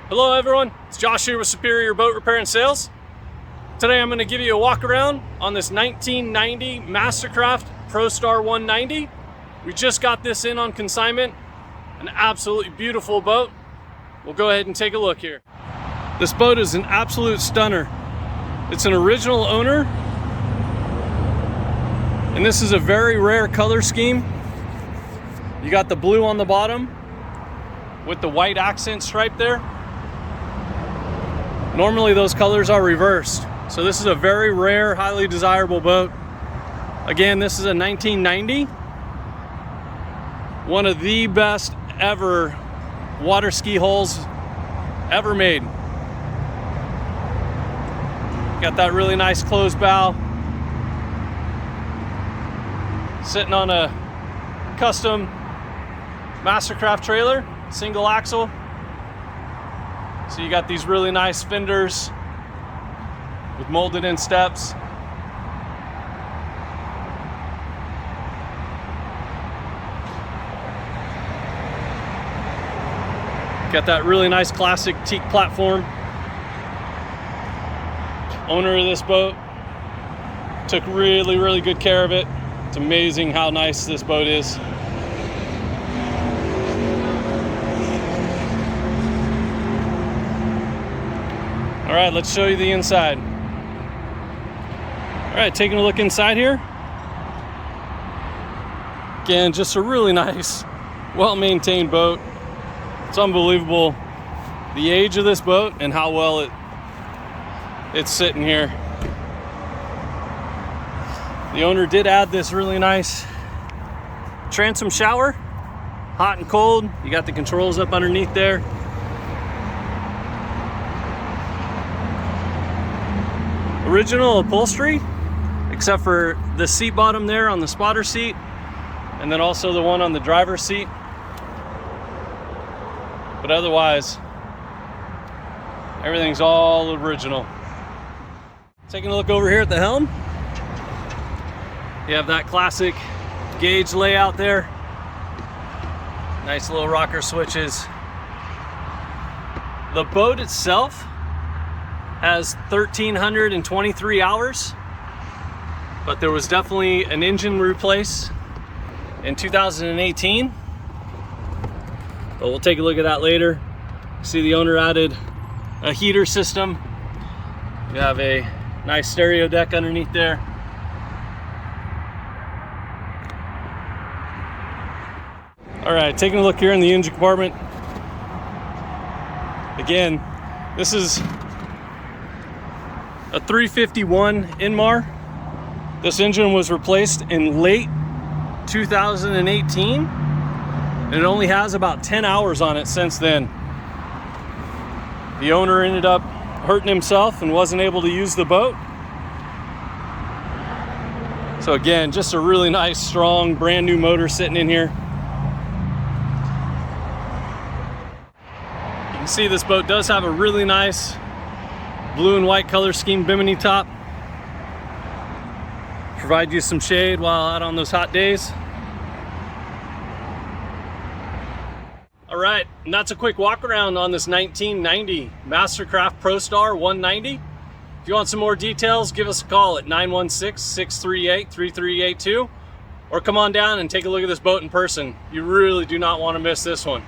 Hello everyone, it's Josh here with Superior Boat Repair and Sales. Today I'm going to give you a walk around on this 1990 Mastercraft Prostar 190. We just got this in on consignment. An absolutely beautiful boat. We'll go ahead and take a look here. This boat is an absolute stunner. It's an original owner, and this is a very rare color scheme. You got the blue on the bottom with the white accent stripe there. Normally those colors are reversed. So this is a very rare, highly desirable boat. Again, this is a 1990. One of the best ever water ski hulls ever made. Got that really nice closed bow. Sitting on a custom Mastercraft trailer, single axle. So you got these really nice fenders with molded in steps. Got that really nice classic teak platform. Owner of this boat took really good care of it. It's amazing how nice this boat is. All right, let's show you the inside. All right, taking a look inside here. Again, just a really nice, well-maintained boat. It's unbelievable the age of this boat and how well it's sitting here. The owner did add this really nice transom shower, hot and cold. You got the controls up underneath there. Original upholstery, except for the seat bottom there on the spotter seat, and then also the one on the driver's seat. But otherwise, everything's all original. Taking a look over here at the helm. You have that classic gauge layout there. Nice little rocker switches. The boat itself has 1,323 hours, but there was definitely an engine replace in 2018. But we'll take a look at that later. See, the owner added a heater system. You have a nice stereo deck underneath there. All right, taking a look here in the engine compartment. Again, this is a 351 Indmar. This engine was replaced in late 2018, and it only has about 10 hours on it since then. The owner ended up hurting himself and wasn't able to use the boat. So again, just a really nice, strong, brand new motor sitting in here. You can see this boat does have a really nice blue and white color scheme Bimini top. Provide you some shade while out on those hot days. All right, and that's a quick walk around on this 1990 Mastercraft Prostar 190. If you want some more details, give us a call at 916-638-3382, or come on down and take a look at this boat in person. You really do not want to miss this one.